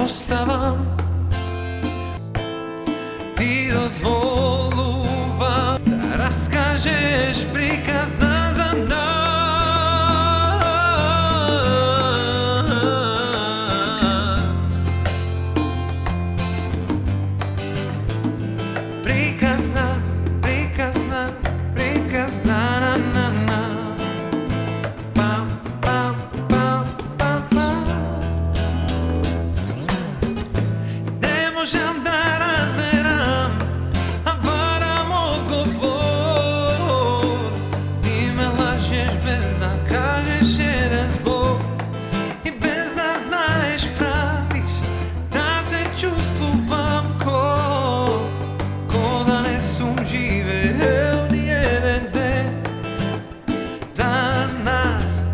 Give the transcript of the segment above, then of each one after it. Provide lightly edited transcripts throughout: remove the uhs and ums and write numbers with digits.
оставам. Ти дозволувам да раскажеш приказна за нас. Приказна, приказна, приказна, на. Пам, пам, пам, пам, пам. Не можам да разберам, а барам одговор. Ти ме лажеш без да кажеш еден збор и без да знаеш правиш да се чувствувам ко да не сум живеел ни еден ден за нас,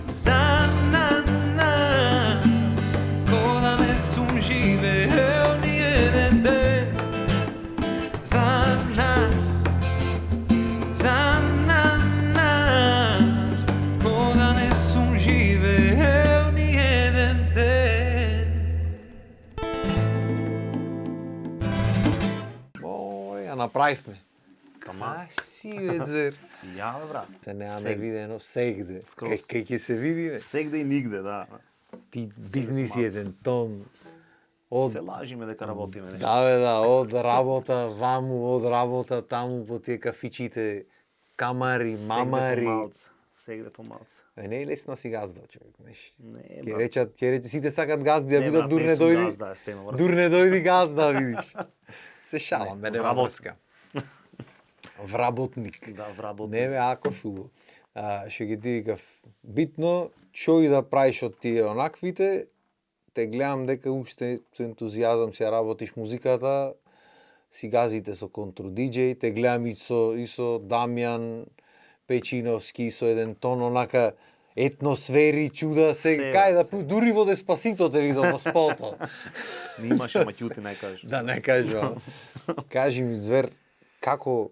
за нас, ко да не сум живеел ни еден ден за нас, за нас, ко да не сум живеел ни еден ден. Ја направивме. Тама. Си бе звер. Ја бе брат. Се немаме Сегде. видено сегде. Скроз. Кај ќе се види бе. Сегде и нигде, да. Ти бизнис еден тон. Од Се лажиме дека работиме нешто. да бе да, од работа ваму, од работа таму по тие кафичите, камари, мамари. Сегде помалце. Не е лесно си газда, човек, неш. Не, Ќе брат. речат, сите сакат газди, да Не, бидат брат, дур не не сум дојди. газда, стема, брат. Дур не дојди газда, видиш. Се шалам, бе, нема вработник. врска. Вработник. Да, вработник. Не бе, ако шубо. Ше ги ти викав, битно, што и да правиш од тие онаквите, те гледам дека уште со ентузијазам си ја работиш музиката, си газите со контру диџеј, те гледам и со Дамјан Печиновски, и со еден тон онака етносфери, чуда, се Се, кај да се. дури во Деспасито те видов во спото. Не имаше, ама ќе не кажеш. Да не кажувам. Кажи ми, звер, како,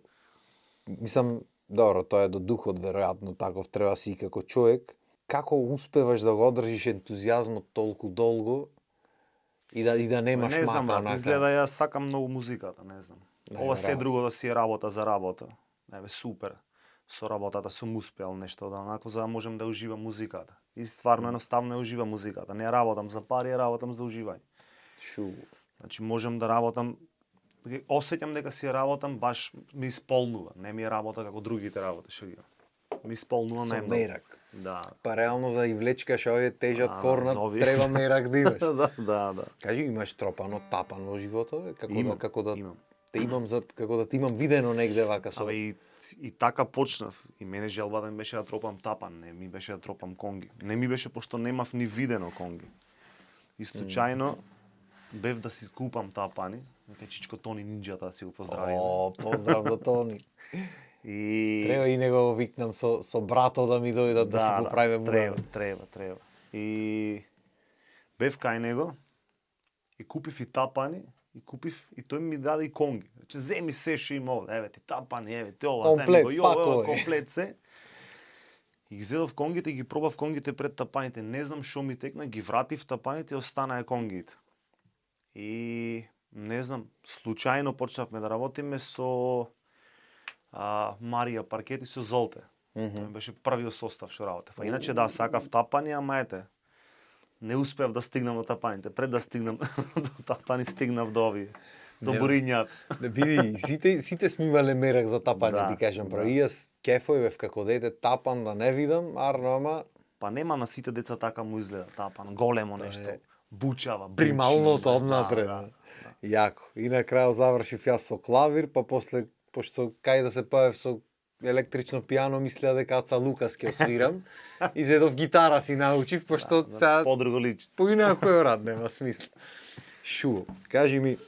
мислам, добро, тоа е до духот, веројатно, таков треба си како човек, како успеваш да го одржиш ентузијазмот толку долго и да немаш Не знам, мака брат, онака? изгледа јас сакам многу музиката, не знам. Не, Ова се работа. друго да си е работа за работа. Не бе, супер. Со работата сум успеал нешто да онако за да можем да уживам музиката. И стварно едноставно е ужива музиката. Не работам за пари, работам за уживање. Шу. Значи можем да работам, осеќам дека си работам, баш ми исполнува. Не ми е работа како другите работи што ги имам. Ми исполнува Со најмногу. мерак. Да. Па реално за ивлечкаш овие тежат А, корнат, зови. треба мерак да имаш. да. Кажи, имаш тропано, тапан во животот, бе? Како да Имам. те имам како да те имам видено негде вака со. Абе и така почнав. И мене желбата ми беше да тропам тапан, не ми беше да тропам конги. Не ми беше пошто немав ни видено конги. И случајно бев да си купам тапани, века Чичко Тони Нинџата да си го поздравиме. О, поздрав до Тони. И Треба и него го викнам со брато да ми дојдат да си поправиме треба. И бев кај него и купив и тапани, и тој ми даде и конги. Значи, земи се што има овде, еве ти тапани, еве ти ова, Комплет, земи го, пакове. комплет се. И ги зедов конгите и ги пробав конгите пред тапаните. Не знам што ми текна, ги вратив тапаните и останаа конгите. И не знам, случајно почнавме да работиме со Марија Паркет и со Золте. Тоа беше првиот состав што работев. А иначе да, сакав тапани, ама ете, не успеав да стигнам до тапаните. Пред да стигнам до тапани, стигнав до овие. До Не, бурињата. Да види, сите сме имале мерак за тапани, Да, ти кажам, право. да. И јас кефој бев како дете тапан да не видам, арно, ама Па нема на сите деца така му изгледа тапан, големо нешто. е Бучава, бучи, прималното знаеш, однатре. да. Јако. И на крајот завршив јас со клавир, па после, пошто кај да се појав со електрично пијано, мислеа дека Аца Лукас ќе освирам. И зедов гитара си научив, пошто сега Подруго личи. по инако рад нема смисла. Шу, кажи ми,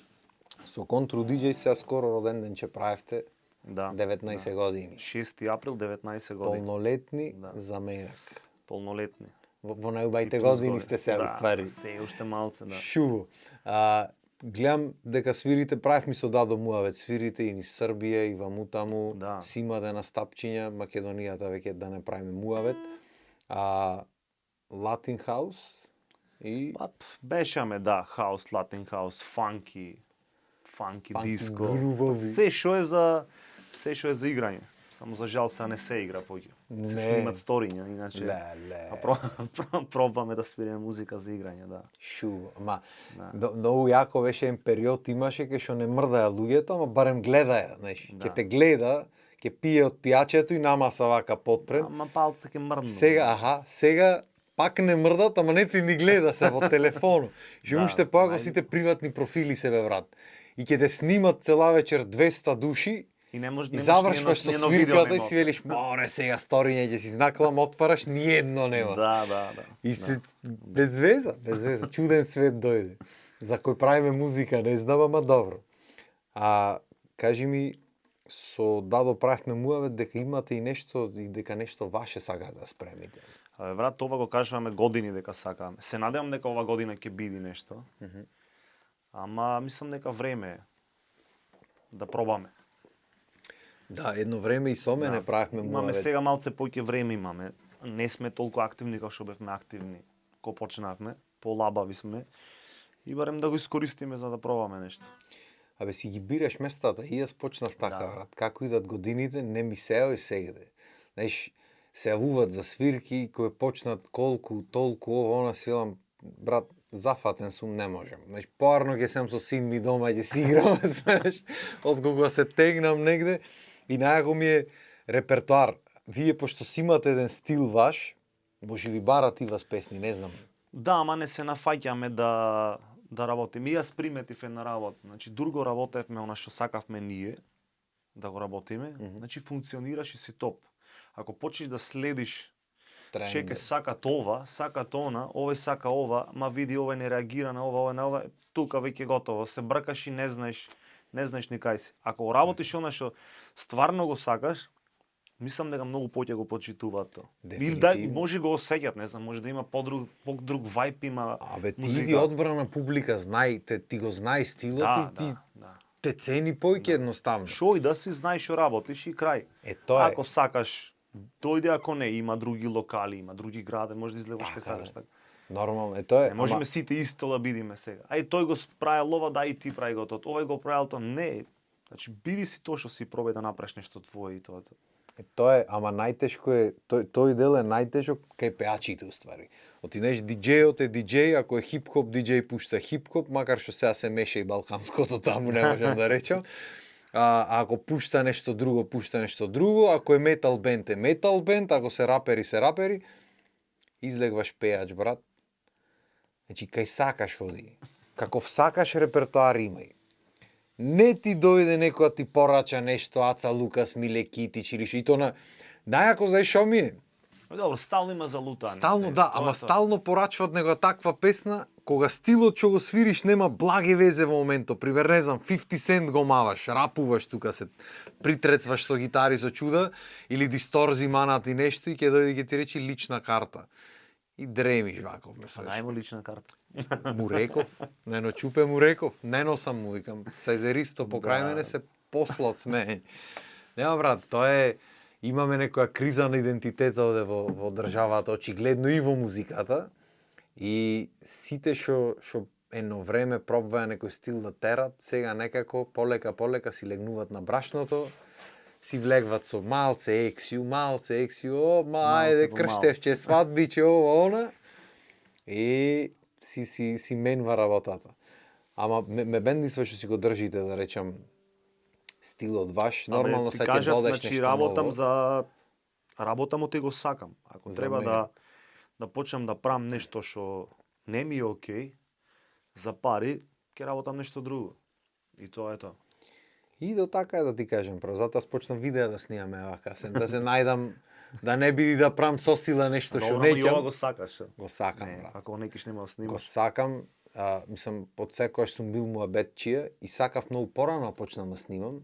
со Контру диџеј сега скоро роден ден ќе правевте, Да. 19 години. 6 април, 19 години. Полнолетни Да. за мерак. Полнолетни. Во најубавите И плюс години сте сега да, уствари. се уште малце, да. Шубо. Гледам дека свирите, правив ми со Дадо Муавет, свирите и низ Србија и ваму таму, Да. си имате настапчиња, Македонијата веќе да не правиме Муавет. Латин хаус, И Па, бешаме, да, хаус, латин хаус, фанки, диско. грувови. Се што е за играње. Само за жал сега не се игра поќе. Се Не. снимат сториња, иначе. ле. Пробваме да свириме музика за играње, да. Шу, ама Да. многу јако беше еден период имаше кај што не мрдаја луѓето, ама барем гледаја, знаеш. Да. Ќе те гледа, ќе пие од пијачето и намаса вака потпред. Ама палце ќе мрдну. Сега пак не мрдат, ама не ти ни гледа се во телефону. Што Да, уште поако сите приватни профили себе брат. И ќе те снимат цела вечер 200 души. И не може И завршваш со свирката и си велиш, море сега сториње ќе си знаклам, отвараш, ниедно нема. Да. И се без веза, чуден свет дојде. За кој правиме музика, не знам, ама добро. Кажи ми, со Дадо правевме муавет дека имате и нешто, и дека нешто ваше сакате да спремите. Абе, брат, това го кажуваме години дека сакаме. Се надевам дека ова година ќе биде нешто. Ама мислам дека време е да пробаме. Да, едно време и со мене правевме Имаме муавет. сега малце поќе време имаме. Не сме толку активни како што бевме активни кога почнавме, полабави сме. И барем да го искористиме за да пробаме нешто. Абе си ги бираш местата и јас почнав така, Да. брат. Како идат годините, не ми сео и сегде. Знаеш, се јавуваат за свирки кои почнат колку, толку, ова, она, свилам, брат, зафатен сум, не можам. Знаеш, поарно ќе сам со син ми дома и ќе си играме, знаеш, од кога се тегнам негде и најако ми е репертоар. Вие, пошто си имате еден стил ваш, може ви барат и вас песни, не знам. Да, ама не се нафаќаме да работиме. И јас приметив една работа. Значи, друго работевме она што сакавме ние да го работиме. Значи, функционираш и си топ. Ако почнеш да следиш чекај, сакат ова, сакат она, овој сака ова, ма види овој не реагира на ова, овој на ова, тука веќе готово. Се бркаш и не знаеш ни кај си. Ако го работиш она што стварно го сакаш, мислам дека многу поќе го почитуваат тоа. Или да, Дефинитивно. може го осеќат, не знам, може да има подруг вајб има. Абе, ти музика. иди одбрана публика, ти го знај стилот и ти да. те цени појќе едноставно. Шо и да си знаеш што работиш и крај. Тоа е. Ако сакаш, дојде, ако не, има други локали, има други граде, може да излегуваш кај сакаш така. Нормално, тоа е. Не можеме сите исто да бидиме сега. Ај тој го правил ова, да и ти прави го тоа. Овој го правил тоа. Не. Значи биди си тоа што си, пробај да направиш нешто твое и тоа. Тоа е, ама најтешко е, тој дел е најтежок кај пеачите уствари. Отинеш диџејот е диџеј, ако е хип-хоп диџеј пушта хип-хоп, макар што сега се меша и балканското таму, не можам да речам. А ако пушта нешто друго, ако е метал бенд е метал бенд, ако се рапери, излегваш пеач, брат. Значи, кај сакаш оди. Каков сакаш репертоар имај. Не ти дојде некоја ти порача нешто, Аца Лукас, Миле Китич или и то на... Најако знаеш шо ми е? Добро, стално има залутање. Стално, да, ама стално порачват него таква песна, кога стилот што го свириш нема благе везе во моментот. Пример, не знам, 50 Cent го маваш, рапуваш тука, се притрецваш со гитари со чуда, или дисторзи манати нешто и ќе дојде и ќе ти речи лична карта. И дремиш вако, ме свеш. Најмо лична карта. Му реков, Нено Чупе му реков, не носам му, викам, Сајзеристо покрај мене се посла од смеење. Нема брат, тоа е, имаме некоја криза на идентитета оде во државата, очигледно и во музиката, и сите што едно време пробваја некој стил да терат, сега некако полека си легнуваат на брашното, си влегват со малце ексиу, ајде, крштевче, свадбиче, ова, она, и си менва работата. Ама ме бендисва што си го држите, да речам, стилот ваш, нормално се ќе додеш значи, нешто ново. работам од и го сакам. Ако За треба мене. да почнам да правам нешто што не ми е окей, за пари, ќе работам нешто друго. И тоа е тоа. И до така е да ти кажем, право, затоа почнав видео да снимаме вака, да се најдам, да не биди да правам со сила нешто што Добро, ама и ова неќам. го сакаш. Го сакам, Не, брат. ако некиш нема да Го снимаш. сакам, мислам, под секојаш сум бил муабетчија и сакав многу порано почнам да снимам.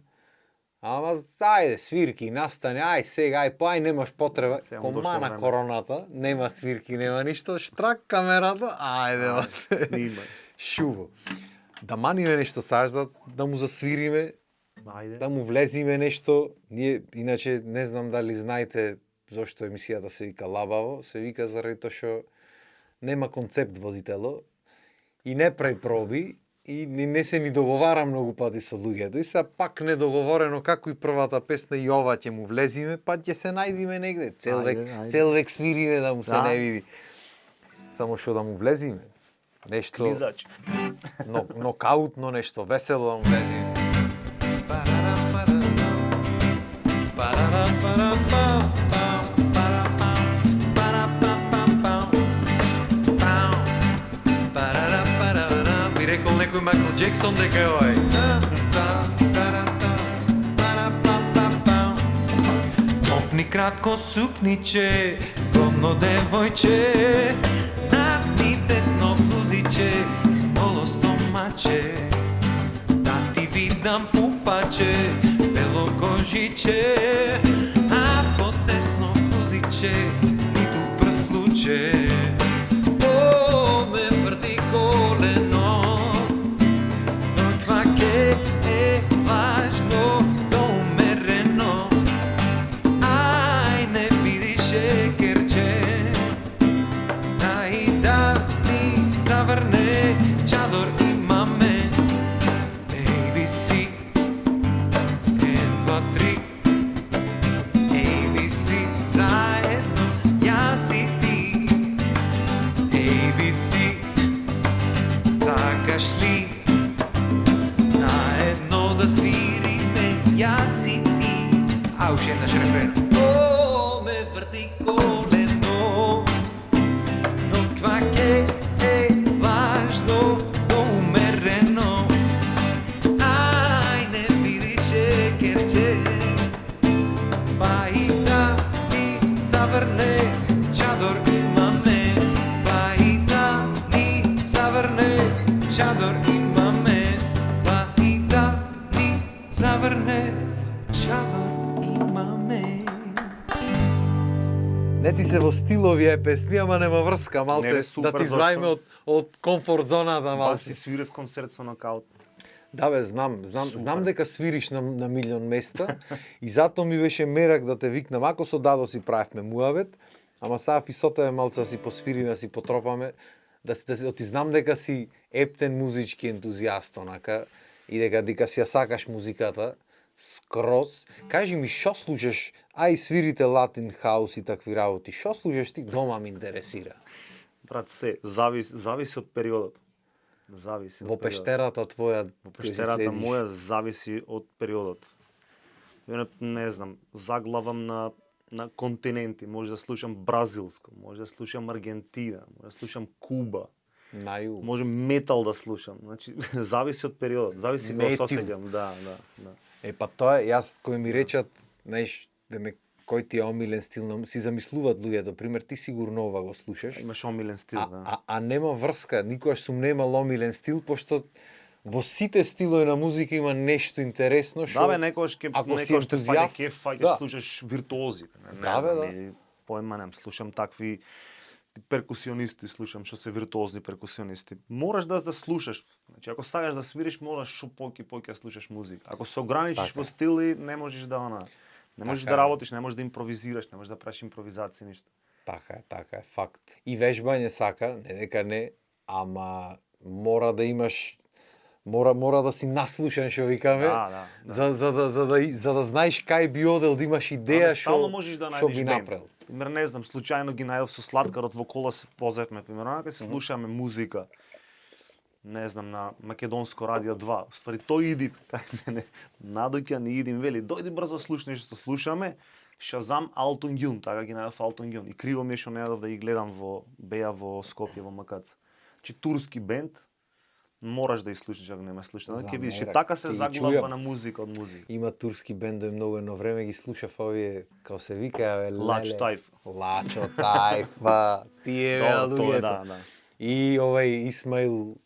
Ама, ајде, свирки, настане, ај сега, ај немаш потреба. Сега му дошло Комана време. короната, нема свирки, нема ништо, штрак камерата, ајде, бате. Снимај. Шуво. Да маниме нешто саш, да му засвириме, Ајде. да му влезиме нешто. Ние, иначе, не знам дали знаете зошто емисијата се вика Лабаво, се вика заради тоа што нема концепт водитело и не прави проби и не се ни договара многу пати со луѓето. И сега пак недоговорено како и првата песна и ова ќе му влезиме, па ќе се најдиме негде. Цел век свириме да му се не види. Само што да му влезиме. Нешто Клизач. нокаутно, нешто весело да му влезиме. Би рекол некој Майкл Джексон дека е овај. Опни кратко сукниче, згодно девојче, напни десно блузиче, голо стомаче, да ти видам пупаче, бело кожиче, а по десно блузиче, ниту прслуче. О, ме врти колено, но това ке е важно, но умерено. Ай, не видиш екерче, ай да ни завърне, чадор имаме. ABC, 1, 2, 3, ABC, заедно, јас и ти. ABC, сакаш ли наедно да свириме, јас и ти? А уште еднаш рефрен. О, ме врти колено, но ква ке е важно, но умерено. Ај, не видиш екерче, па и да ни заврне, чадор имаме. Па и да ни заврне, чадор имаме. Па и да ни заврне, чадор имаме. Не ти се во стил овие песни, ама нема врска, Не, бе, малце супер, да ти извајме зашто? од комфорт зоната Баш малце. си свирев концерт со нокаут. Да бе, знам дека свириш на милион места и затоа ми беше мерак да те викнам. Ако со Дадо си правевме муавет, ама сега фисота е малце да си посвириме, да си потропаме, да ти знам дека си ептен музички ентузијаст онака и дека си ја сакаш музиката скроз. Кажи ми, што слушаш? Ај свирите латин хаус и такви работи. Што слушаш ти? Дома ме интересира. Брат, зависи од периодот. Зависи од Во периодот. пештерата твоја, Во пештерата моја зависи од периодот. Не знам, заглавам на континенти, може да слушам бразилско, може да слушам Аргентина, може да слушам Куба, на југ. може метал да слушам. Значи, зависи од периодот, зависи како Метил. се осеќам. Да. Е, па тоа е, јас кој ми речат, знаеш, кој ти е омилен стил, си замислуваат луѓето, пример, ти сигурно ова го слушаш, Имаш омилен стил, да. а нема врска, никогаш сум немал омилен стил, пошто во сите стилови на музика има нешто интересно, што... Да, бе, некојаш те фаќа кеф, да. слушаш виртуози. Не Да, бе, знам, да. или појма нем, слушам такви перкусионисти, слушам што се виртуозни перкусионисти. Мораш да слушаш. Значи, ако сакаш да свириш, мораш шо поќе слушаш музика. Ако се ограничиш Така. во стили, не можеш да не можеш Така да е. работиш, не можеш да импровизираш, не можеш да правиш импровизација ништо. Така е, факт. И вежбање сака, не дека не, ама мора да имаш мора да си наслушан, што викаме. Да. За да знаеш кај би одел, да имаш идеја Стално можеш да што најдеш би бенд. направил. Пример, не знам, случајно ги најдов со Сладкарот во кола се возевме, пример, онака се слушаме музика. Не знам, на Македонско радио 2. Ствари, тој иди, надоќа не идим, вели, дојди брзо слушни што слушаме, Шазам Алтон Јун, така ги најдов Алтон Јун. И криво ми е што не јадов да ги гледам беа во Скопје, во Макац. Чи турски бенд, мораш да слушаш, ако нема слушаш. Ќе видиш, и Замерак, така се ќе ги заглавува чујам. на музика од музика. Има турски бендови многу едно време ги слушав овие, како се вика, Лач Тајф. Лачо Тајфа, тие Тоа е, луѓето. да. И овај Исмаил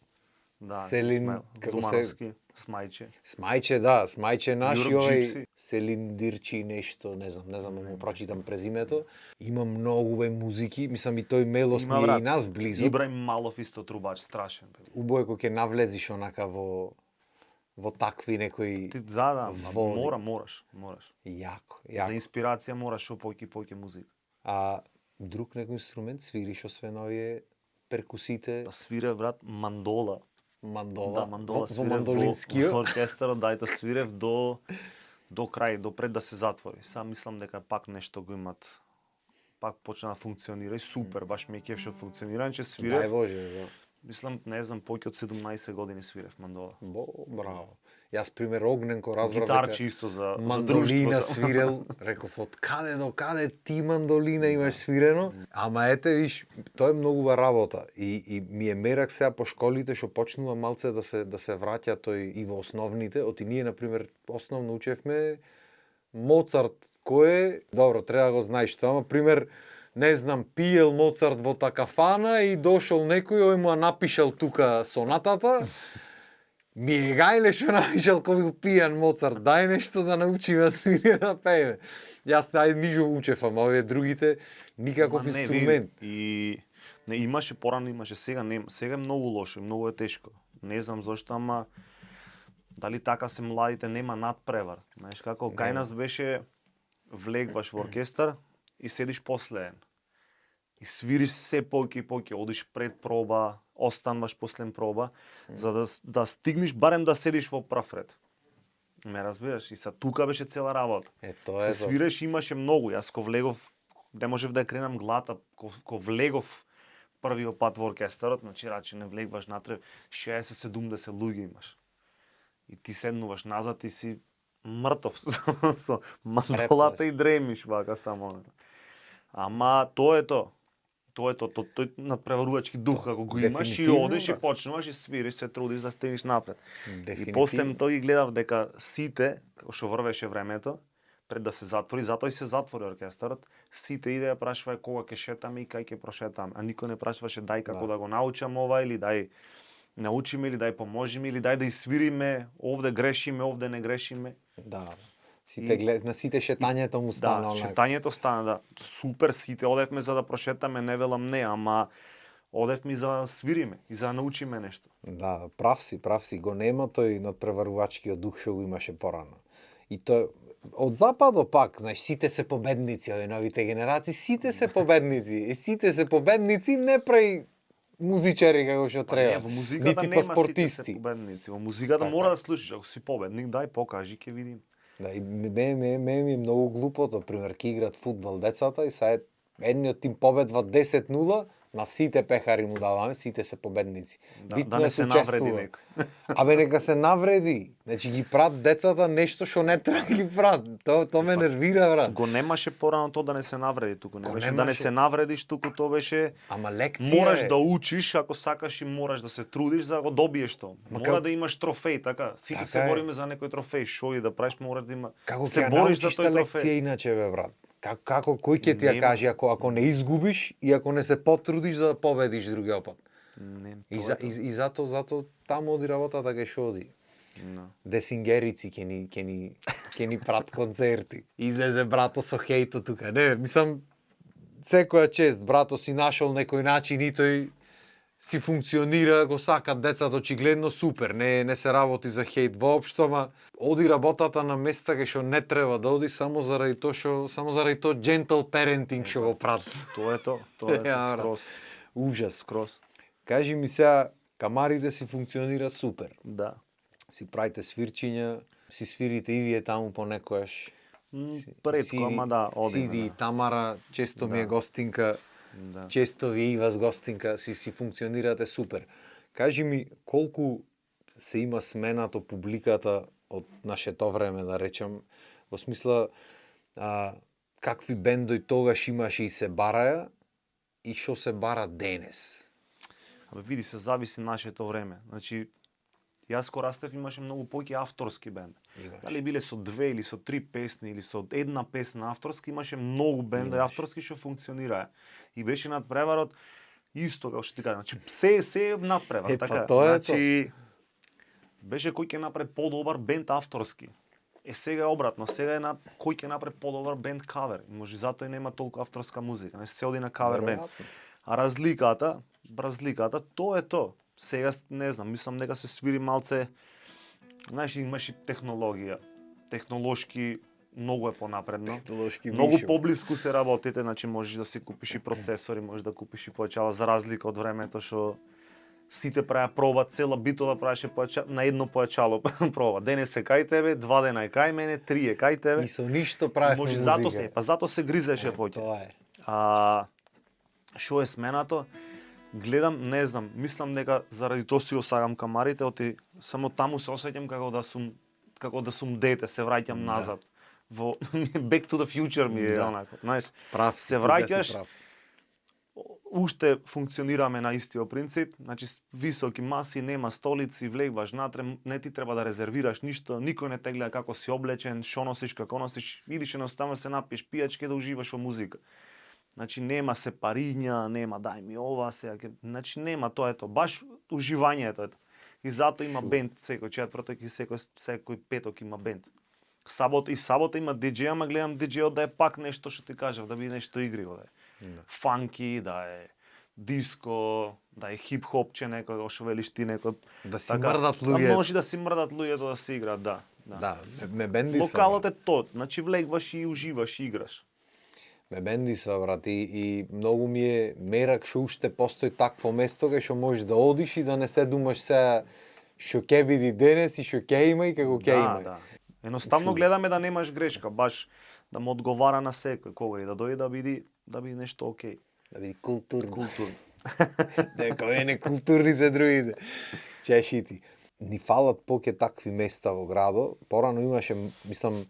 Да, Селин, Исмаил како се... Думановски, Смајче. Смајче наш и Europe овај Gypsy. Селин Дирчи нешто, не знам да му прочитам презимето. Има многу бе музики, мислам и тој Мелос Има, ни е брат. и нас близо. Ибраим Малов исто трубач, страшен. Бе. Убаво е кога ќе навлезиш онака во такви некои Ти да, води. morаш. Јако. За инспирација мораш шо поќе музика. А друг некој инструмент свириш освен овие перкусите, Да свирев брат мандола. мандола, Да, мандола во свирев мандолинскиот. во оркестарот, да, и то свирев до крај, до пред да се затвори. Сам мислам дека пак нешто го имат. Пак почна да функционира и супер, баш ми е кеф што функционира, че Дај свирев. Боже, да. Мислам, не знам, повеќе од 17 години свирев мандола. Браво. Јас пример Огненко разбрав Гитарче исто за мандолина друштво. свирел, реков од каде до каде ти мандолина имаш свирено, ама ете виш, тоа е многува работа и ми е мерак сега по школите што почнува малце да се враќа тој и во основните, оти ние на пример основно учевме Моцарт, кој е, добро, треба да го знаеш тоа, ама пример не знам, пиел Моцарт во такафана и дошол некој, ој му напишал тука сонатата, ми е гајле што напишал кој бил пијан Моцарт, дај нешто да научиме да свириме да пееме. Јас нај нижо учев, ама овие другите никаков Ма не, инструмент. И не имаше порано, имаше сега, не, сега е многу лошо, многу е тешко. Не знам зошто, ама дали така се младите, нема надпревар. Знаеш како кај нас беше влегваш во оркестар и седиш последен. И свириш се поќе и поќе, одиш пред проба, остануваш последен проба, за да стигнеш барем да седиш во прв ред. Ме разбираш? И са тука беше цела работа. Тоа е Се свиреш, имаше многу. Јас ко влегов, не можев да ја кренам глата, ко влегов првиот пат во оркестарот, значи рачи не влегваш натреб, 60-70 луѓе имаш. И ти седнуваш назад и си мртов со мандолата и дремиш вака само. Ама тоа е тоа. Тоа е тоа, тој надпреварувачки дух како го имаш и Дефинитивно, одиш и брат. почнуваш и свириш, се трудиш да стигнеш напред. И Дефинитивно. после тоа ги гледав дека сите, како што врвеше времето, пред да се затвори, затоа и се затвори оркестарот, сите иде да прашувај кога ќе шетаме и кај ќе прошетаме, а никој не прашуваше дај како да го научам ова или дај научиме или дај поможиме или дај да свириме, овде грешиме, овде не грешиме. Да. Сите на сите шетањето му стана Да, онака. шетањето стана, да. Супер, сите одевме за да прошетаме, не велам не, ама одевме и за да свириме и за да научиме нешто. Да, прав си, го нема тој надпреварувачкиот дух што го имаше порано. И тоа од западот пак, знаеш, сите се победници, овие новите генерации, сите се победници. И сите се победници, не прави музичари како што треба. Не, во музиката нити нема паспортисти. сите се победници. Во музиката Така. мора да слушаш, ако си победник, дај покажи, ќе видим. Да, и ме ми е многу глупото, пример, ки играат фудбал децата и сега едниот тим победва 10-0, на сите пехари му даваме, сите се победници. Да не се навреди некој. Абе нека се навреди. Значи ги прат децата нешто што не треба да ги прат. Тоа ме нервира, брат. Го немаше порано тоа да не се навреди туку, не Го беше да не немаше. се навредиш туку, тоа беше Ама лекција мораш е. да учиш ако сакаш и мораш да се трудиш за да го добиеш тоа. Мора да имаш трофеј, така. Сите се Така е. бориме за некој трофеј, шо и да правиш, мора да има. Како се ќе ја бориш за научиш тој та трофеј. лекција иначе, бе, брат? Како кој ќе ти ја Нема. каже ако не изгубиш и ако не се потрудиш за да победиш другиот пат? Не, И, тоа за, е тоа. и зато таму оди работата кај што оди. Да. Десингерици ќе ни прат концерти. Излезе брато со хејто тука. Не, мислам секоја чест, брато си нашол некој начин и тој си функционира, го сакат децата очигледно супер, не се работи за хејт воопшто, ама оди работата на места кај што не треба да оди само заради тоа gentle parenting што го прат. Тоа е тоа, тоа е Ја, брат. скроз, Ужас. скроз. Кажи ми сега, камарите си функционира супер. Да. Си правите свирчиња, си свирите и вие таму понекојаш. Предко, ама да, одиме. Сиди, Да. Тамара, често ми е Да. гостинка, Да. често ви и вас гостинка, си функционирате супер. Кажи ми, колку се има сменато публиката од нашето време, да речам, во смисла, какви бендои тогаш имаше и се бараја, и што се бара денес? Абе види се зависи нашето време. Значи јас кога растев имаше многу повеќе авторски бенд. Имаш. Дали биле со 2 или со 3 песни или со една песна авторски, имаше многу бенда авторски што функционираа. И беше надпреварот исто како што ти кажам, значи се е надпревар, Па така. тоа е Значи беше кој ќе направи подобар бенд авторски. Сега е обратно, сега е на кој ќе направи подобар бенд кавер. Може затоа и нема толку авторска музика, не се оди на кавер бенд. Веројатно. А разликата, тоа е тоа. Сега не знам, мислам дека се свири малце, знаеш, имаш и технологија, технолошки многу е понапредно. Технолошки Многу више. поблиску се работите, значи можеш да си купиш и процесори, можеш да купиш и појачала за разлика од времето што сите правеа проба, цела битова правеше на едно појачало проба. Денес е кај тебе, 2 дена е кај мене, 3 е кај тебе. И со ништо правевме Може музика. зато се, па зато се гризеше поќе. Тоа е. Што е сменато? Гледам, не знам, мислам дека заради тоа си осагам камарите, само таму се осеќам како да сум дете, се враќам назад. Во Back to the Future ми е онако, знаеш. Прав, се ти враќаш, си прав. уште функционираме на истиот принцип, значи високи маси, нема столици, влегваш натре, не ти треба да резервираш ништо, никој не те гледа како си облечен, што носиш, како носиш, идиш едноставно се напиеш пијачки да уживаш во музика. Значи нема се париња, нема дај ми ова, значи нема тоа ето, баш уживањето ето. И затоа има бенд секој четврток и секој петок има бенд. Сабота има диџеј, ама гледам диџејот да е пак нешто што ти кажав, да биде нешто игриво, да е. Фанки, да е диско, да е хип-хопче некој, што велиш ти некој. Да си мрдат луѓето. Да може да си мрдат луѓето да се играат, да. Да, ме бендисва. Локалот е тоа, значи влегваш и уживаш и играш. Ме бендисва, брат, и многу ми е мерак што уште постои такво место кај што можеш да одиш и да не се думаш се што ќе биде денес и што ќе има и како ќе има. Да. Едноставно гледаме да немаш грешка, баш да му одговара на секој, кога и да дојде да биде нешто окей. Да биде културно. Културно. Дека не културни се другите. Чешити. Ни фалат поќе такви места во градо. Порано имаше, мислам,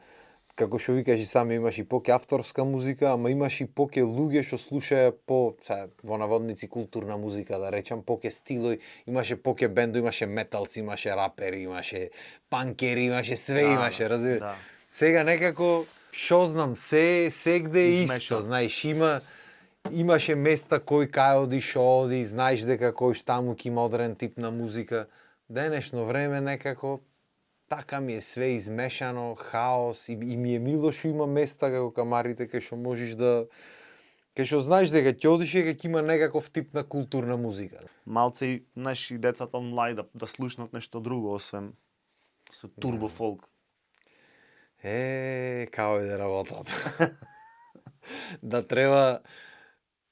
како што ви кажи сами, имаше и поќе авторска музика, ама имаше и поќе луѓе што слушаја во наводници културна музика, да речам, поќе стилои, имаше поќе бендо, имаше металци, имаше рапери, имаше панкери, имаше све, имаше, разбираш. Да. Сега некако, што знам, сегде е исто, Измешано. знаеш, имаше места кој кај оди, шо оди, знаеш дека кој таму ќе има одреден тип на музика. Денешно време некако така ми е све измешано, хаос и ми е мило што има места како камарите кај што можеш да кај што знаеш дека ќе одиш и ќе има некаков тип на културна музика. Малце и наши децата онлайн да слушнат нешто друго освен со турбо фолк. Као иде работата. Да треба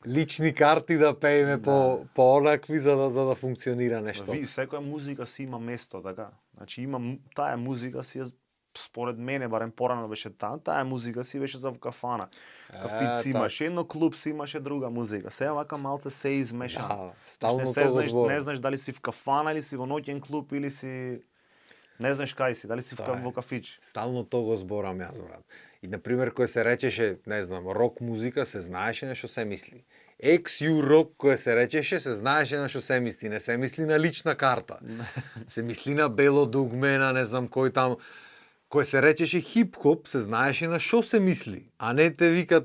лични карти да пееме по онакви за да функционира нешто. Ви секоја музика си има место, така. Значи таа музика си е според мене барем порано беше таа музика си беше за кафана. Кафиц си имаше едно, клуб си имаше друга музика. Сега вака малце се измешано. Да, стално не знаеш дали си в кафана или си во ноќен клуб или си не знаеш кај си, дали си во кафич. Стално тоа го зборам јас, брат. И например кој се речеше, не знам, рок музика, се знаеше на што се мисли. XU рок кој се речеше, се знаеше на што се мисли, не се мисли на лична карта. Се мисли на бело дугме, на не знам кој таму. Кој се речеше хип-хоп, се знаеше на што се мисли. А не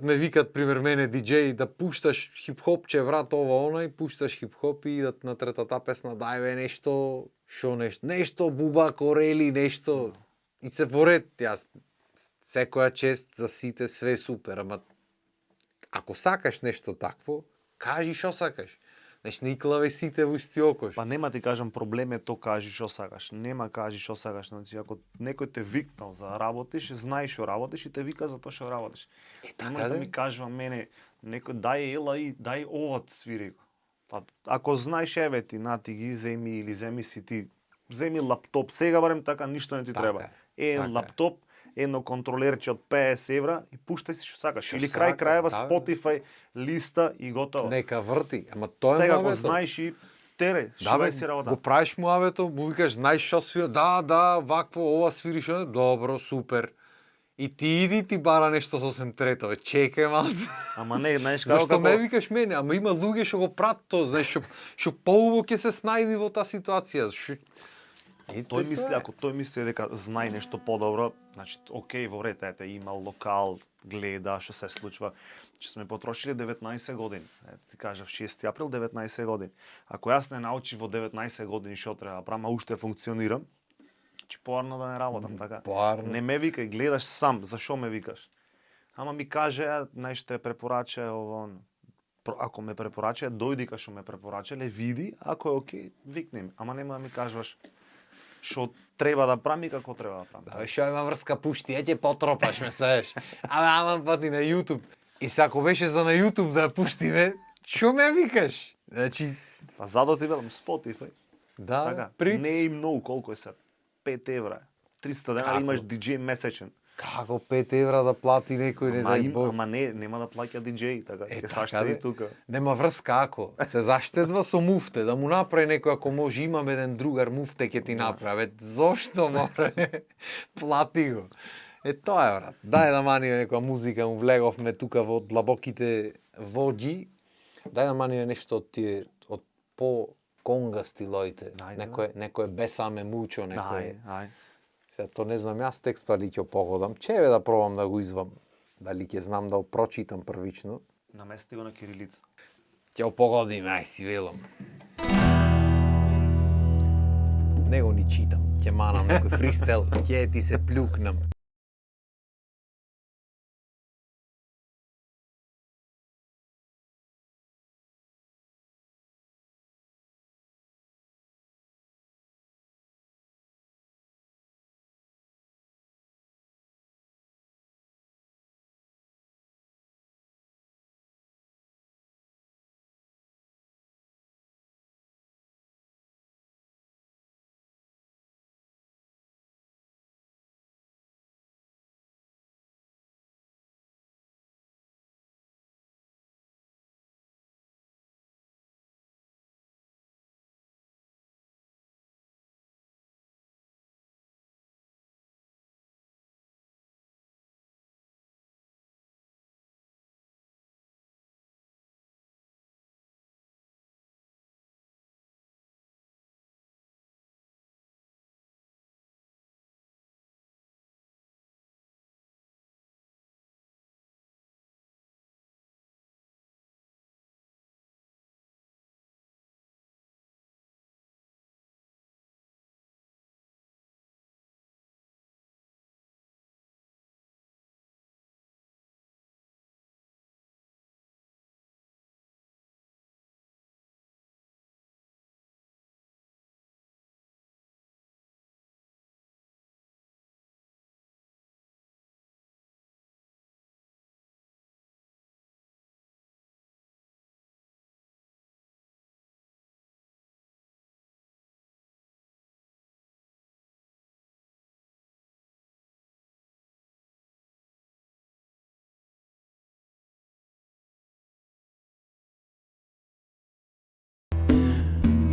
ме викат, пример мене, диџеј, да пушташ хип-хопче, брат, ова, она, и пушташ хип-хоп и идат на третата песна, дајве нешто, нешто, буба, корели, нешто. И се воред, јас, секоја чест за сите, све супер, ама ако сакаш нешто такво, кажи што сакаш. Знаеш, не иклаве сите во исти окош. Па нема ти кажам проблем е то кажи што сакаш. Нема кажи што сакаш. Значи ако некој те викнал за работиш, знаеш што работиш и те вика за тоа што работиш. Нема да ми кажува мене некој дај ова свири. Па ако знаеш еве ти ти ги земи или земи лаптоп, сега барем така ништо не ти треба. Лаптоп, едно контролерче од 50 евра и пуштај си што сакаш. Или крај крајева Spotify листа и готово. Нека врти, ама тоа е сега муавето. го знаеш и тере, шивај си работа. Го правиш муавето, му викаш, знаеш што свира, да, вакво, ова свири што, добро, супер. И ти иди ти бара нешто сосем трето, чекај малце. Ама не, знаеш како Зашто ме викаш мене, ама има луѓе што го прават тоа, знаеш, што поубаво ќе се снајди во таа ситуација. Тој мисли, ако тој мисли дека знае нешто подобро, значи окей, во ред, ете, има локал, гледа што се случува. Че сме потрошили 19 години. Ете, ти кажав 6 април 19 години. Ако јас не научив во 19 години што треба да правам, а уште функционирам, че поарно да не работам, така. Поарно. Не ме викај, гледаш сам, зашо ме викаш? Ама ми каже, нешто препорача ово. Ако ме препорача, дојди кај што ме препорачале, види, ако е окей, викни ме. Ама нема да ми кажуваш. што треба да правам и како треба да правам. Да, што има врска пушти, ќе потропаш ме сееш. Аман пати на YouTube. И се ако беше за на YouTube да ја пуштиме, што ме викаш? Значи, Па задо ти велам Spotify. да, Така, приц. не е и многу, колку е сега? 5 евра. 300 денари Како? имаш DJ месечен. Како 5 евра да плати некој, не знај Бог. Ама не, нема да плаќа DJ, така, ќе така, саштеди бе. тука. Нема врска ако. Се заштедва со муфте, да му направи некој, ако може, имам еден другар муфте ќе ти направи. Зошто море? Плати го. Тоа е, брат. Дај да маниме некоја музика, му влеговме тука во длабоките води. Дај да маниме нешто од тие, од по конга стилоите. Ајде, Некој бесаме мучо, некој. Ај. Сега то не знам јас текстот али ќе погодам. Чеве да пробам да го извам. Дали ќе знам да го прочитам првично. Намести го на кирилица. Ќе го погодим, ај си велам. Не го ни читам. Ќе манам некој фристайл, ќе ти се плюкнам.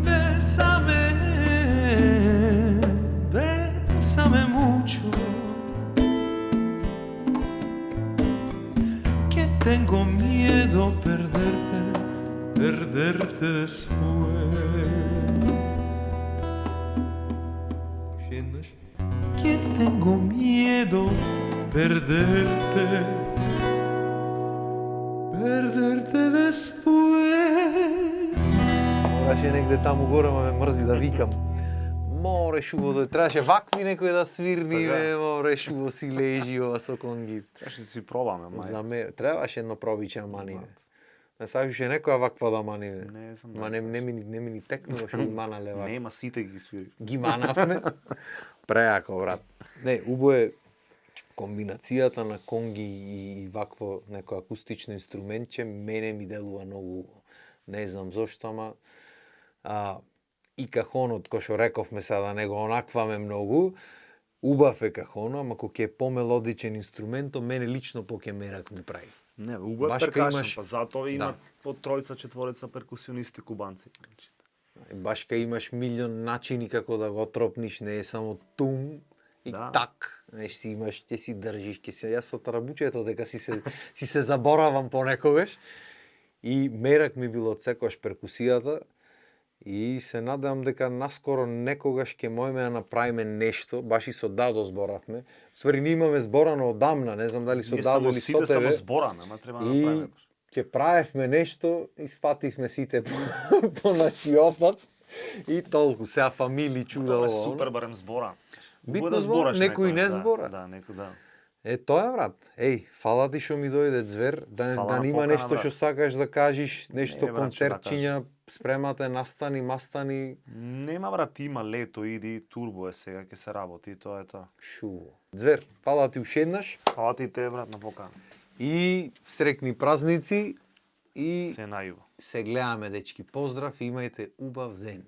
Bésame, bésame mucho, que tengo miedo perderte después. Que tengo miedo perderte después. Мораше негде таму горе, ма ме мрзи да викам. Мореш убаво да требаше вакви некој да свирни, Така. мореш убаво си лежи ова со конгит. Требаше да си пробаме, мај. За мене требаше едно пробиче маниве. Не сакаше некоја ваква да маниве. Не знам. Ма не ми ни текнува што ги манале ваква. Нема сите ги свири. Ги манавме. Преако, брат. Не, убаво е комбинацијата на конги и вакво некој акустично инструментче мене ми делува многу. Не знам зошто, ама и кахонот, кој што рековме сега да не го онакваме многу, убав е кахоно, ама кога е помелодичен инструментот, мене лично поќе мерак ми прави. Не, убав Баш кај перкашен, имаш- па затоа има Да. по тројца, четворица перкусионисти кубанци. Значи, Баш кај имаш милион начини како да го тропниш, не е само тум и Да. так. Знаеш, си имаш, ќе си држиш, ќе си... Јас со тарабучето дека си се заборавам понекогаш. И мерак ми било од секојаш перкусијата и се надевам дека наскоро некогаш ќе можеме да направиме нешто, баш и со Дадо зборавме. Ствари ние имаме зборано одамна, не знам дали со ние Дадо само или со сите само тебе. збораме, ама треба да И направиме. ќе правевме нешто и спативме сите по нашиот пат. И толку, сега фамили чуда Тоа ова. е супер барем збора. Битно Убаво да збора, збораш некој не да, збора. Да, некој да. Е, тоа е, брат. Еј, фала ти што ми дојде звер, Фала да на нема покана, нешто брат. што сакаш да кажеш, нешто Не, брат, што да концертчиња, спремате, настани, мастани, Нема брат, има лето, иди, турбо е сега, ќе се работи, тоа е тоа. шуво. Звер, фала ти уште еднаш Фала ти те, брат, на покана. и срекни празници и Се најубаво. се гледаме, дечки. Поздрав и имајте убав ден.